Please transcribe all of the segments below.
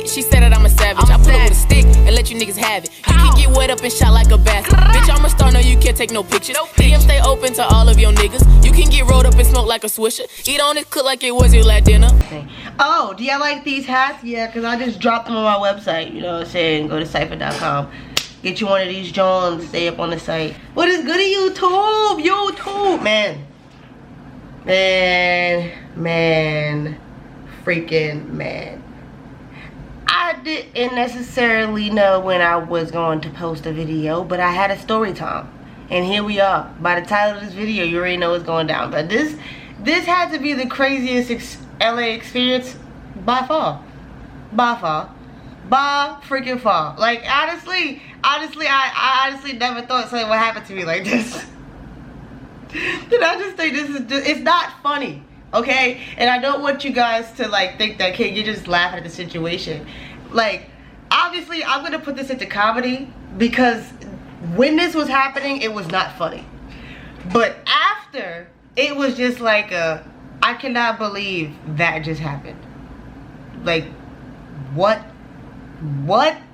She said that I'm a savage. I pull up with a stick and let you niggas have it. You can get wet up and shot like a bastard. Bitch, I'm a star, no, you can't take no pictures. DM stay open to all of your niggas. You can get rolled up and smoke like a swisher. Eat on it, cook like it was your last dinner. Oh, do y'all like these hats? Yeah, because I just dropped them on my website. You know what I'm saying? Go to cypher.com. Get you one of these Jones. Stay up on the site. What is good at YouTube? YouTube, man. Freaking man. I didn't necessarily know when I was going to post a video, but I had a story time. And here we are. By the title of this video, you already know what's going down. But this had to be the craziest LA experience by far. By freaking far. Like, honestly, I honestly never thought something would happen to me like this. Did I just think this is just, it's not funny, okay? And I don't want you guys to like think that, okay, you're just laughing at the situation. Like, obviously, I'm gonna put this into comedy because when this was happening, it was not funny. But after, it was just like I cannot believe that just happened. Like, what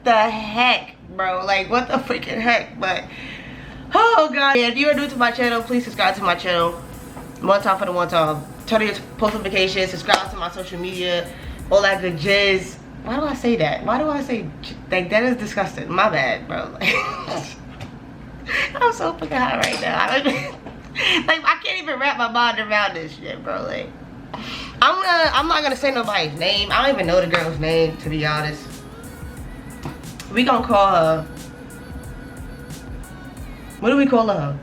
the heck, bro? Like, what the freaking heck? But oh god, if you are new to my channel, please subscribe to my channel. One time for the one time. Turn on your post notifications, subscribe to my social media, all that good jizz. Why do I say that? Why do I say like that? Is disgusting. My bad, bro. Like, I'm so fucking hot right now. Like, I can't even wrap my mind around this shit, bro. Like, I'm not gonna say nobody's name. I don't even know the girl's name, to be honest. We gonna call her. What do we call her?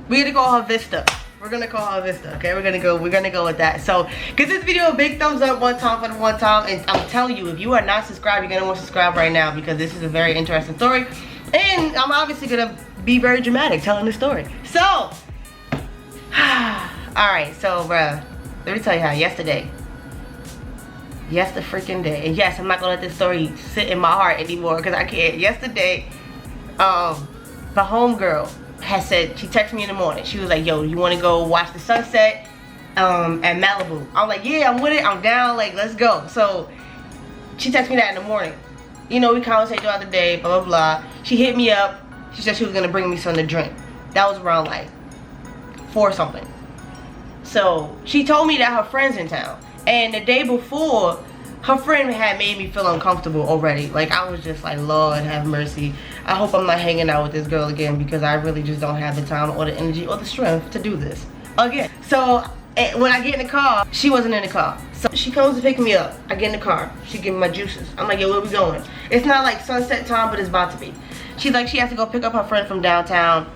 We're gonna call her Vista. We're gonna call her Vista, okay? We're gonna go with that. So, give this video a big thumbs up one time for the one time. And I'm telling you, if you are not subscribed, you're gonna want to subscribe right now because this is a very interesting story. And I'm obviously gonna be very dramatic telling the story. So, alright, so bruh, let me tell you how yesterday. Freaking day. And yes, I'm not gonna let this story sit in my heart anymore because I can't. Yesterday, the homegirl had said, she texted me in the morning. She was like, yo, you wanna go watch the sunset at Malibu? I'm like, yeah, I'm with it, I'm down, like, let's go. So she texted me that in the morning. You know, we conversated throughout the day, blah, blah, blah. She hit me up. She said she was gonna bring me something to drink. That was around like 4 something. So she told me that her friend's in town. And the day before, her friend had made me feel uncomfortable already. Like, I was just like, Lord have mercy. I hope I'm not hanging out with this girl again because I really just don't have the time or the energy or the strength to do this again. So when I get in the car, she wasn't in the car. So she comes to pick me up. I get in the car. She give me my juices. I'm like, yo, where we going? It's not like sunset time, but it's about to be. She's like, she has to go pick up her friend from downtown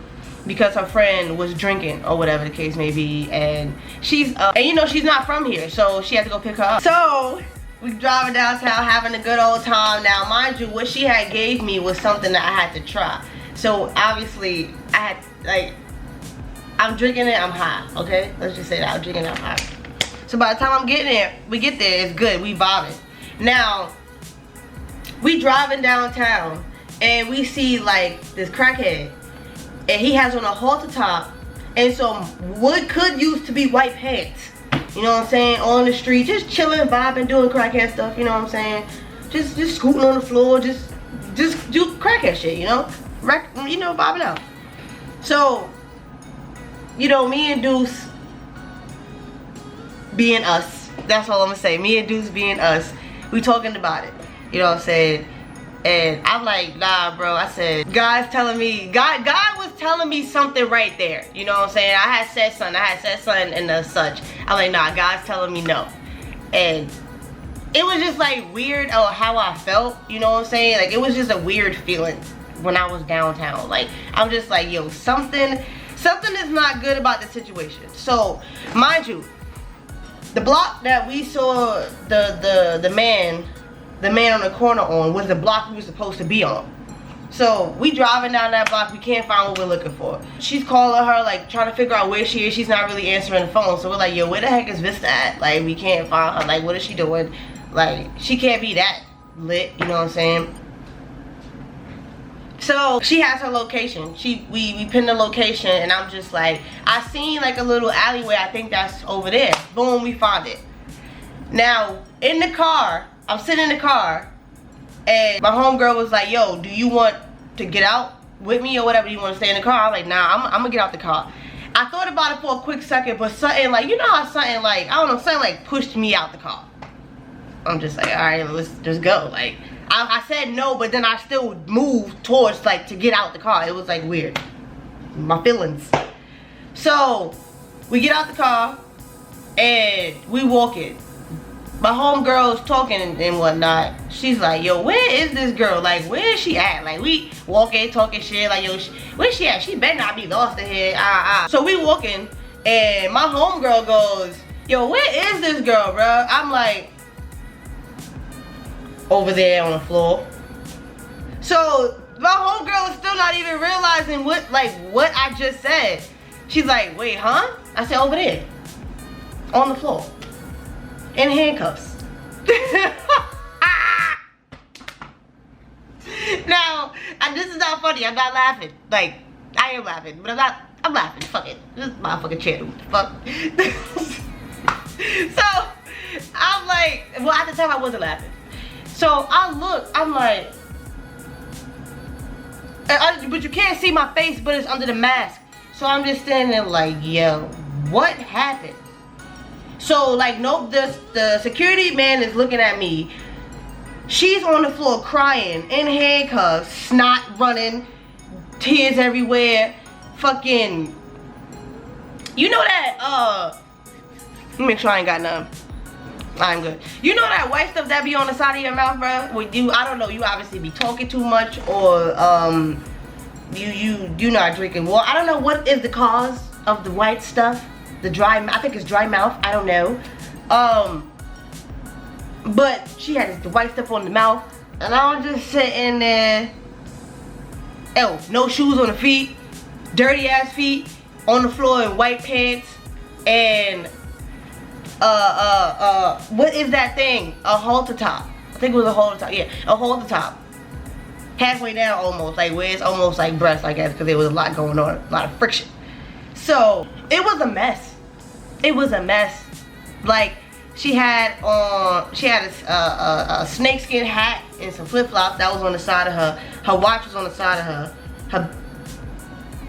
because her friend was drinking or whatever the case may be, and she's and you know, she's not from here, so she had to go pick her up. So we driving downtown having a good old time. Now mind you, what she had gave me was something that I had to try. So obviously I had, like, I'm drinking it, I'm high, okay? Let's just say that I'm drinking it, I'm high. So by the time we get there, it's good, we vibing. Now we driving downtown and we see like this crackhead, and he has on a halter top and some what could used to be white pants. You know what I'm saying? On the street, just chilling, vibing, doing crackhead stuff. You know what I'm saying? Just scooting on the floor, just do crackhead shit. You know, vibing out. So, you know, me and Deuce being us. That's all I'm gonna say. Me and Deuce being us. We talking about it. You know what I'm saying? And I'm like, nah, bro. I said, God's telling me, God was telling me something right there. You know what I'm saying? I had said something and such. I'm like, nah, God's telling me no. And it was just like weird how I felt. You know what I'm saying? Like, it was just a weird feeling when I was downtown. Like, I'm just like, yo, something is not good about the situation. So, mind you, the block that we saw the man on the corner on was the block we were supposed to be on. So we driving down that block, we can't find what we're looking for. She's calling her, like, trying to figure out where she is. She's not really answering the phone. So we're like, yo, where the heck is Vista at? Like, we can't find her. Like, what is she doing? Like, she can't be that lit, you know what I'm saying? So she has her location. We pinned the location, and I'm just like, I seen like a little alleyway. I think that's over there. Boom, we found it. Now in the car, I'm sitting in the car, and my homegirl was like, yo, do you want to get out with me or whatever? You want to stay in the car? I'm like, nah, I'm gonna get out the car. I thought about it for a quick second, but something like, you know how something like, I don't know, something like pushed me out the car. I'm just like, all right, let's just go. Like, I said no, but then I still moved towards, like, to get out the car. It was, like, weird. My feelings. So, we get out the car, and we walk in. My homegirl's talking and whatnot. She's like, yo, where is this girl? Like, where is she at? Like, we walking, talking shit. Like, yo, where she at? She better not be lost in here. So we walking, and my homegirl goes, yo, where is this girl, bro? I'm like, over there on the floor. So my homegirl is still not even realizing what I just said. She's like, wait, huh? I said, over there, on the floor, in handcuffs. Now, this is not funny. I'm not laughing. Like, I am laughing, but I'm laughing. Fuck it. This is my fucking channel. Fuck. So I'm like, well, at the time I wasn't laughing. So I look, I'm like, but you can't see my face, but it's under the mask. So I'm just standing there like, yo, what happened? So like, nope, the security man is looking at me. She's on the floor crying, in handcuffs, snot running, tears everywhere, fucking, you know that, let me make sure I ain't got none. I'm good. You know that white stuff that be on the side of your mouth, bro? When you, I don't know, you obviously be talking too much, or you not drinking water. I don't know what is the cause of the white stuff. The dry, I think it's dry mouth. I don't know. But she had the white stuff on the mouth, and I was just sitting there. Oh, no shoes on the feet, dirty ass feet, on the floor in white pants, and what is that thing? A halter top. I think it was a halter top. Yeah, a halter top. Halfway down almost, like where it's almost like breast, I guess, because there was a lot going on, a lot of friction. So it was a mess. It was a mess. Like, she had a snakeskin hat and some flip flops that was on the side of her. Her watch was on the side of her.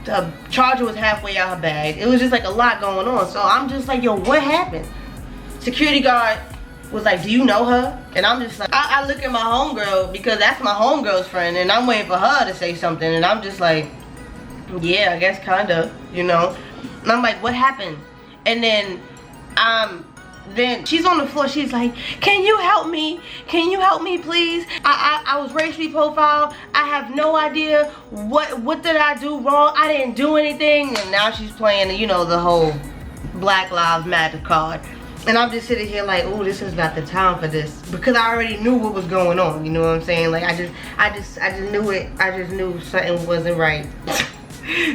Her charger was halfway out her bag. It was just like a lot going on. So I'm just like, yo, what happened? Security guard was like, do you know her? And I'm just like, I look at my homegirl, because that's my homegirl's friend, and I'm waiting for her to say something, and I'm just like, yeah, I guess kinda, you know. And I'm like, what happened? And then she's on the floor, she's like, can you help me? Can you help me, please? I was racially profiled. I have no idea what did I do wrong? I didn't do anything. And now she's playing, you know, the whole Black Lives Matter card. And I'm just sitting here like, oh, this is not the time for this, because I already knew what was going on. You know what I'm saying? Like, I just knew it. I just knew something wasn't right.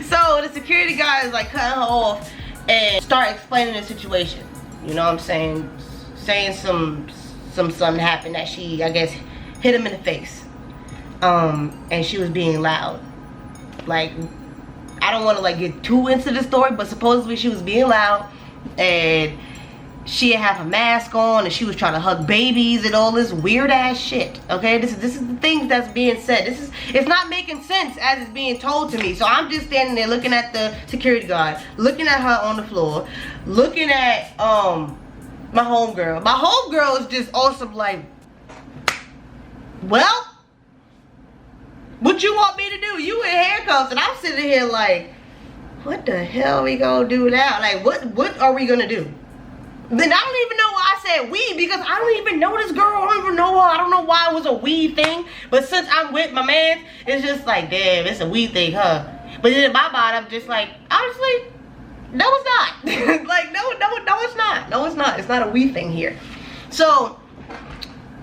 So the security guy is like cutting her off and start explaining the situation. You know what I'm saying? Saying something happened that she, I guess, hit him in the face. And she was being loud. Like, I don't want to like get too into the story, but supposedly she was being loud, and she didn't have a mask on, and she was trying to hug babies and all this weird ass shit. Okay, this is the things that's being said. It's not making sense as it's being told to me. So I'm just standing there looking at the security guard, looking at her on the floor, looking at my homegirl. My homegirl is just awesome. Like, well, what you want me to do? You in handcuffs, and I'm sitting here like, what the hell are we gonna do now? Like, what are we gonna do? Then I don't even know why I said we, because I don't even know this girl. I don't even know her. I don't know why it was a we thing. But since I'm with my man, it's just like, damn, it's a we thing, huh? But then in my mind, I'm just like, honestly, no, it's not. Like, no, it's not. No, it's not. It's not a we thing here. So,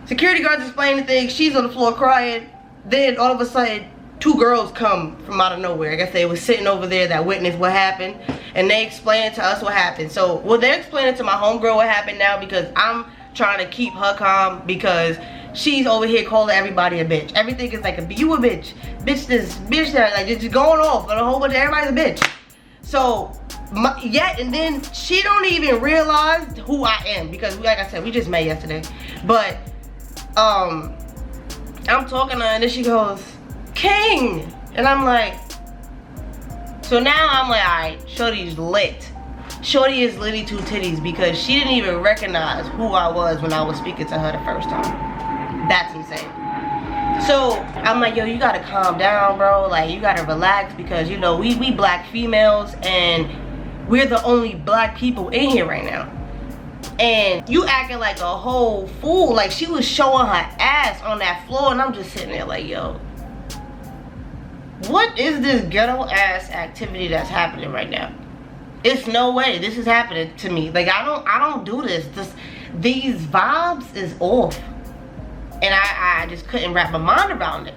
security guards explaining things. She's on the floor crying. Then all of a sudden, two girls come from out of nowhere. I guess they were sitting over there that witnessed what happened, and they explained to us what happened. So, well, they're explaining to my homegirl what happened now, because I'm trying to keep her calm, because she's over here calling everybody a bitch. Everything is like, you a bitch. Bitch this, bitch that, like, just going off on a whole bunch of everybody's a bitch. So, And then she don't even realize who I am, because like I said, we just met yesterday. But I'm talking to her and then she goes, King, and I'm like, so now I'm like, alright, Shorty's lit. Shorty is litty two titties, because she didn't even recognize who I was when I was speaking to her the first time. That's insane. So I'm like, yo, you gotta calm down, bro. Like, you gotta relax, because, you know, we black females and we're the only black people in here right now. And you acting like a whole fool. Like, she was showing her ass on that floor, and I'm just sitting there like, yo, what is this ghetto ass activity that's happening right now? It's no way this is happening to me. Like, I don't do this. These vibes is off. And I just couldn't wrap my mind around it.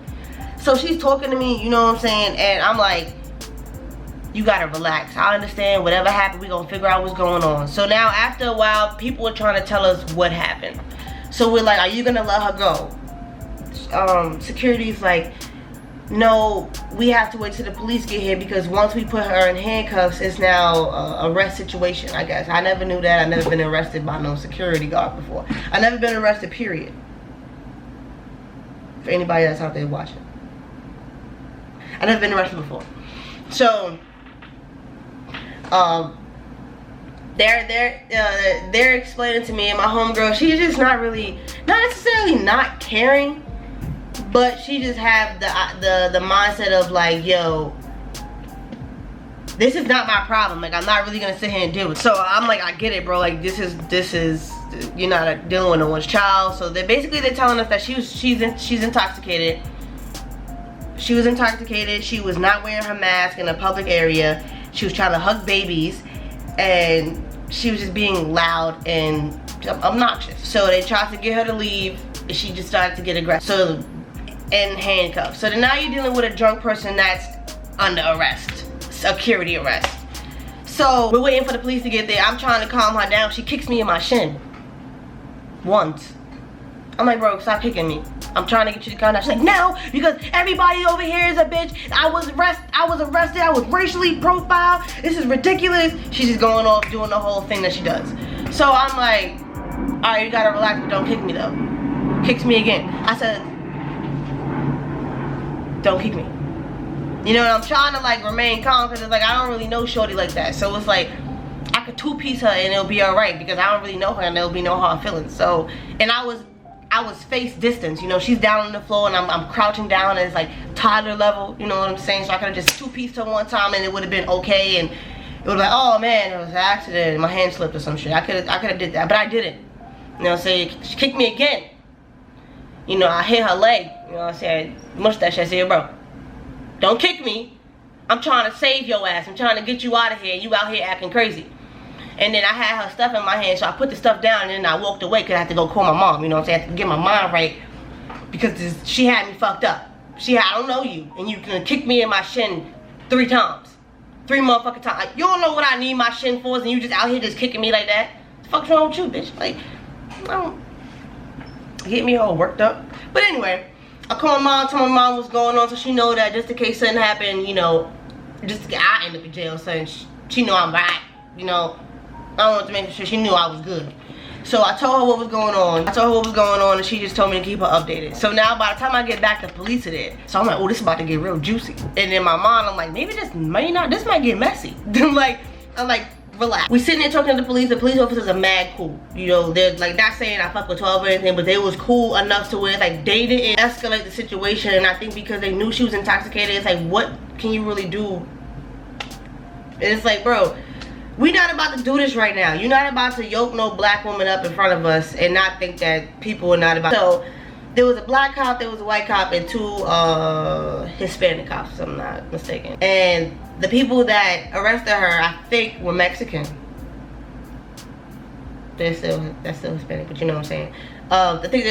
So she's talking to me, you know what I'm saying? And I'm like, you gotta relax. I understand, whatever happened, we gonna figure out what's going on. So now after a while, people are trying to tell us what happened. So we're like, are you gonna let her go? Security's like, no, we have to wait till the police get here, because once we put her in handcuffs, it's now a arrest situation, I guess. I never knew that. I've never been arrested by no security guard before. I've never been arrested, period. For anybody that's out there watching. I've never been arrested before. So, they're explaining to me, and my homegirl, she's just not necessarily not caring, but she just have the mindset of like, yo, this is not my problem. Like, I'm not really gonna sit here and deal with it. So I'm like, I get it, bro. Like, this is you're not dealing with no one's child. So they're telling us that she's intoxicated. She was intoxicated. She was not wearing her mask in a public area. She was trying to hug babies, and she was just being loud and obnoxious. So they tried to get her to leave, and she just started to get aggressive. So, and handcuffed. So then now you're dealing with a drunk person that's under arrest, security arrest. So we're waiting for the police to get there. I'm trying to calm her down. She kicks me in my shin. Once. I'm like, bro, stop kicking me. I'm trying to get you to calm down. She's like, no, because everybody over here is a bitch. I was arrested. I was racially profiled. This is ridiculous. She's just going off doing the whole thing that she does. So I'm like, all right, you gotta relax, but don't kick me though. Kicks me again. I said, don't kick me. You know, and I'm trying to like remain calm, because it's like, I don't really know Shorty like that. So it's like, I could two-piece her and it'll be alright, because I don't really know her and there'll be no hard feelings. So, and I was face distance, you know, she's down on the floor and I'm crouching down, and it's like toddler level, you know what I'm saying? So I could have just two-pieced her one time and it would have been okay, and it was like, oh man, it was an accident, my hand slipped or some shit. I could have did that, but I didn't. You know what I'm saying? She kicked me again. You know, I hit her leg. You know what I'm saying? Mustache, I said, bro, don't kick me. I'm trying to save your ass. I'm trying to get you out of here. You out here acting crazy. And then I had her stuff in my hand, so I put the stuff down and then I walked away, because I had to go call my mom. You know what I'm saying? I had to get my mind right, because she had me fucked up. I don't know you, and you can kick me in my shin 3 times. 3 motherfucking times. Like, you don't know what I need my shin for, and you just out here just kicking me like that? What the fuck's wrong with you, bitch? Like, don't get me all worked up. But anyway, I called my mom, told my mom what's going on, so she know that just in case something happened, you know, just I end up in jail, so she know I'm right, you know. I wanted to make sure she knew I was good. So I told her what was going on. And she just told me to keep her updated. So now by the time I get back, the police are there. So I'm like, oh, this is about to get real juicy. And in my mind, I'm like, maybe this might get messy. I'm like, relax. We sitting there talking to the police. The police officers are mad cool. You know, they're like, not saying I fuck with 12 or anything, but they was cool enough to where like they didn't escalate the situation. And I think because they knew she was intoxicated, it's like, what can you really do? And it's like, bro, we're not about to do this right now. You're not about to yoke no black woman up in front of us and not think that people are not about. So there was a black cop, there was a white cop, and 2 Hispanic cops, if I'm not mistaken. And the people that arrested her, I think, were Mexican. That's still Hispanic, but you know what I'm saying. I think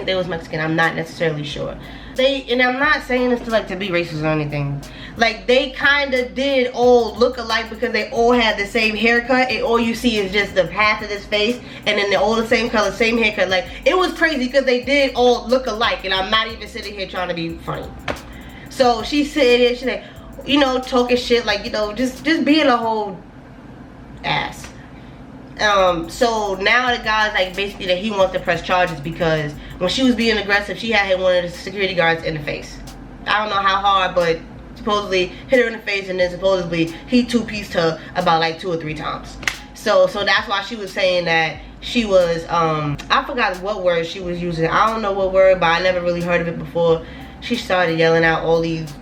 they was Mexican. I'm not necessarily sure. And I'm not saying this to be racist or anything. Like, they kind of did all look alike, because they all had the same haircut, and all you see is just the half of his face, and then they're all the same color, same haircut. Like, it was crazy because they did all look alike, and I'm not even sitting here trying to be funny. So she's sitting there, she's like, you know, talking shit, like, you know, just being a whole ass. So now the guy's like basically that he wants to press charges because when she was being aggressive, she had hit one of the security guards in the face. I don't know how hard, but supposedly hit her in the face, and then supposedly he two-pieced her about like 2 or 3 times. So that's why she was saying that she was, I forgot what word she was using. I don't know what word, but I never really heard of it before. She started yelling out all these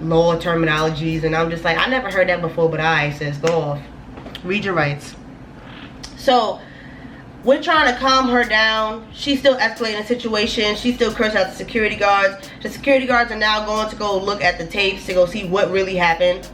law terminologies, and I'm just like, I never heard that before, but alright, sis, go off. Read your rights. So, we're trying to calm her down. She's still escalating the situation. She still cursed out the security guards. The security guards are now going to go look at the tapes to go see what really happened.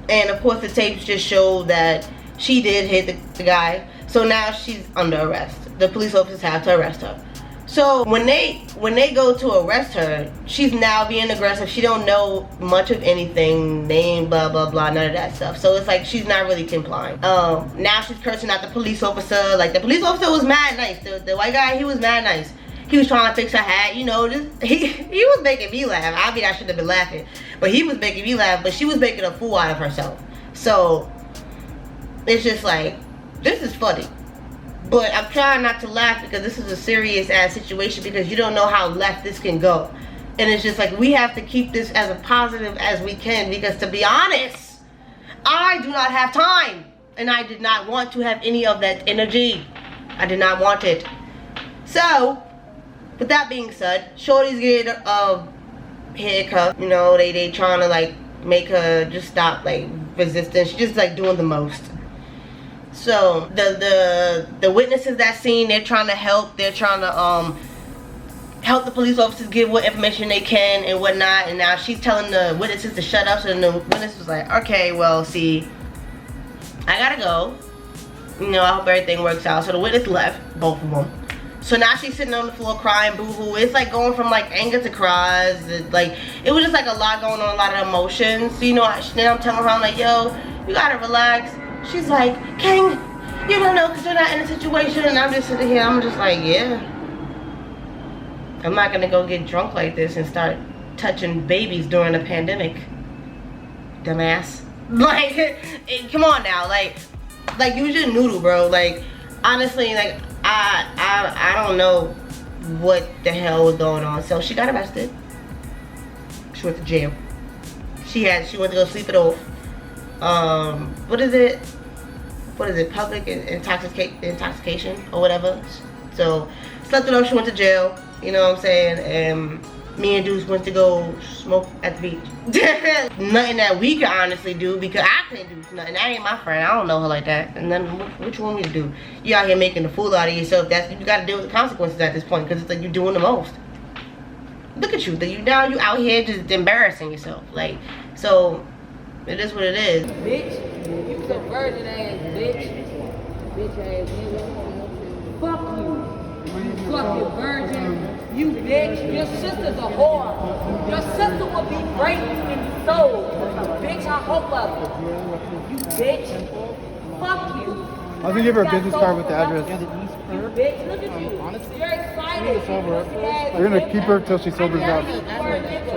And of course the tapes just show that she did hit the guy. So now she's under arrest. The police officers have to arrest her. So when they go to arrest her, she's now being aggressive. She don't know much of anything, name, blah, blah, blah, none of that stuff. So it's like she's not really complying. Now she's cursing out the police officer. Like the police officer was mad nice. The white guy, he was mad nice. He was trying to fix her hat, you know. He was making me laugh. I mean, I shouldn't have been laughing, but he was making me laugh. But she was making a fool out of herself. So it's just like, this is funny. But I'm trying not to laugh because this is a serious ass situation, because you don't know how left this can go. And it's just like, we have to keep this as a positive as we can, because to be honest, I do not have time. And I did not want to have any of that energy. I did not want it. So, with that being said, Shorty's getting a haircut. You know, they trying to like make her just stop like resisting. She's just like doing the most. So the witnesses that scene, they're trying to help. They're trying to help the police officers give what information they can and whatnot. And now she's telling the witnesses to shut up. So then the witness was like, okay, well, see, I gotta go. You know, I hope everything works out. So the witness left, both of them. So now she's sitting on the floor crying, boo-hoo. It's like going from like anger to cries. Like, it was just like a lot going on, a lot of emotions. So, you know, then I'm telling her, I'm like, yo, you gotta relax. She's like, King, you don't know because you're not in a situation. And I'm just sitting here, I'm just like, yeah. I'm not gonna go get drunk like this and start touching babies during a pandemic. Dumbass. Like, come on now. Like use your noodle, bro. Like, honestly, like, I don't know what the hell was going on. So she got arrested. She went to jail. She went to go sleep it off. What is it? Public intoxication or whatever. So slept it off. She went to jail. You know what I'm saying? And me and Deuce went to go smoke at the beach. Nothing that we could honestly do, because I couldn't do nothing. That ain't my friend. I don't know her like that. And then what you want me to do? You out here making a fool out of yourself. You got to deal with the consequences at this point, because it's like you're doing the most. Look at you. Now you out here just embarrassing yourself. Like, so it is what it is. Bitch, you some virgin ass bitch. Bitch ass nigga. Fuck you. You fucking virgin. You bitch. Your sister's a whore. Your sister will be raped and sold. Bitch, I hope of it. You bitch. Fuck you. I was gonna give her a business card with the address. You bitch, look at you. Honestly, you're excited. We're gonna keep her till she sobers up. So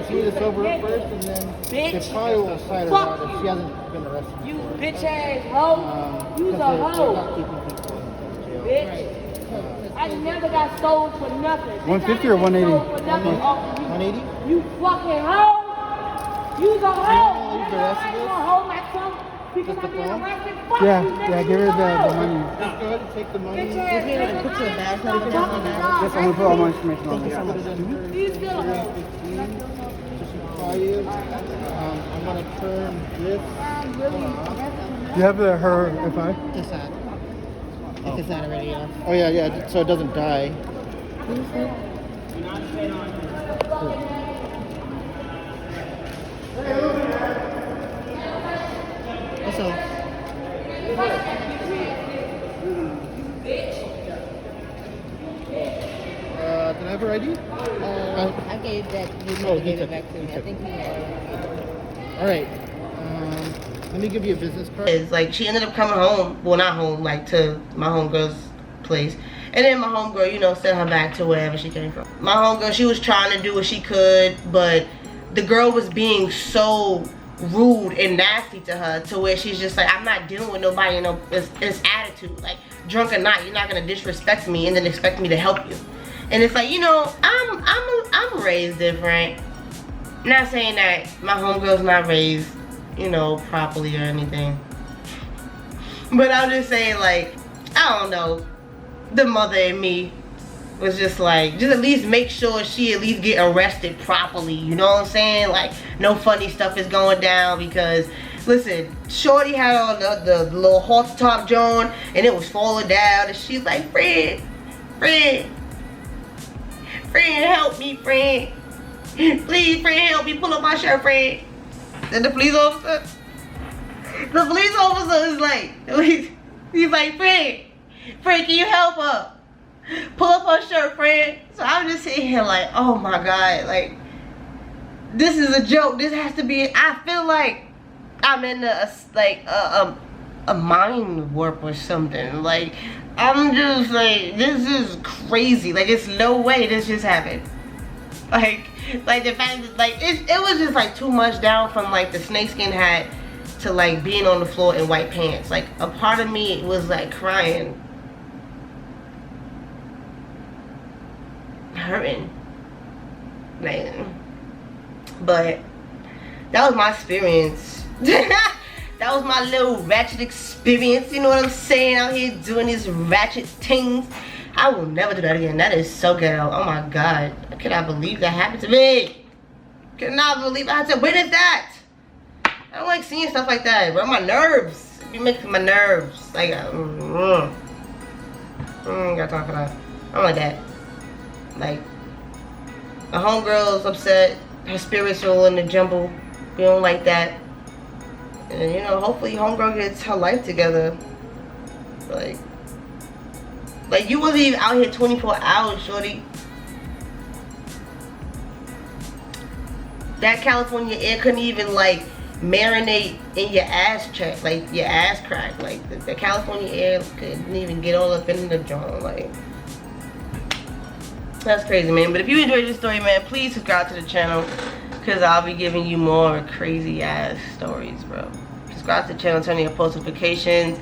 she needs to sober up first, and then bitch. they probably will cite her out if she hasn't been arrested. You bitch ass hoe. You's a hoe. Bitch. I never got sold for nothing. 150 or 180? 180? You fucking hoe. You's a hoe. Leave the rest of You this? a hoe myself because I've been arrested. Fuck you, Yeah, give her the money. Just go ahead and take the money. Bitch ass. Put your badge number down on that. Yes, I'm gonna put all my information on there. You still a hoe. I'm gonna turn this. You have her FI? It's not. If it's not already off. Oh yeah, so it doesn't die. What's up? Did I have her ID? I gave that. You gave it back to me. I think he had. All right. Let me give you a business card. It's like she ended up coming home. Well, not home, like to my homegirl's place. And then my homegirl, you know, sent her back to wherever she came from. My homegirl, she was trying to do what she could, but the girl was being so rude and nasty to her, to where she's just like, I'm not dealing with nobody, you know, this attitude. Like, drunk or not, you're not gonna disrespect me and then expect me to help you. And it's like, you know, I'm raised different. Not saying that my homegirl's not raised, you know, properly or anything. But I'm just saying, like, I don't know. The mother in me was just like, just at least make sure she at least get arrested properly. You know what I'm saying? Like, no funny stuff is going down because, listen, Shorty had on the little halter top John and it was falling down. And she's like, friend, help me, friend. Please, friend, help me. Pull up my shirt, friend. Then the police officer is like, he's like, friend, can you help her? Pull up her shirt, friend. So I'm just sitting here like, oh my God, like, this is a joke. This has to be, I feel like I'm in a mind warp or something. Like, I'm just like, this is crazy. Like, it's no way this just happened. Like the fact that, like, it was just like too much down from like the snakeskin hat to like being on the floor in white pants. Like, a part of me was like crying, hurting, like, but that was my experience. That was my little ratchet experience, you know what I'm saying, out here doing these ratchet things. I will never do that again. That is so ghetto. Oh my God, I cannot believe that happened to me. Cannot believe I had to witness that. I don't like seeing stuff like that, bro. My nerves, it be making my nerves like, got time for that. I don't like that. Like, the homegirl's upset, her spirits are all in the jumble. We don't like that. And, you know, hopefully homegirl gets her life together. Like, you wasn't even out here 24 hours, shorty. That California air couldn't even, like, marinate in your ass cheek, like, your ass crack. Like, the California air couldn't even get all up in the jaw, like. That's crazy, man. But if you enjoyed this story, man, please subscribe to the channel, because I'll be giving you more crazy ass stories, bro. Subscribe to the channel, turn on your post notifications,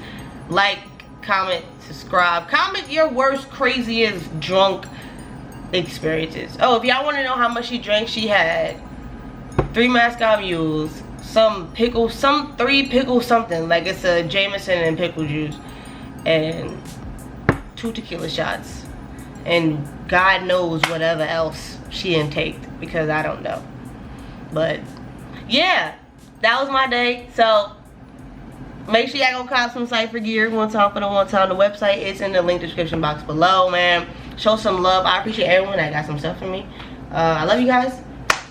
like, comment, subscribe. Comment your worst, craziest drunk experiences. Oh, if y'all want to know how much she drank, she had 3 Moscow Mules, some pickle, 3 pickle something, like it's a Jameson and pickle juice, and 2 tequila shots, and God knows whatever else she intaked, because I don't know. But yeah, that was my day. So make sure y'all go cop some Cypher gear one time for the one time. The website is in the link description box below, man. Show some love. I appreciate everyone that got some stuff for me. I love you guys.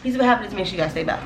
Peace and happiness. Make sure you guys stay back.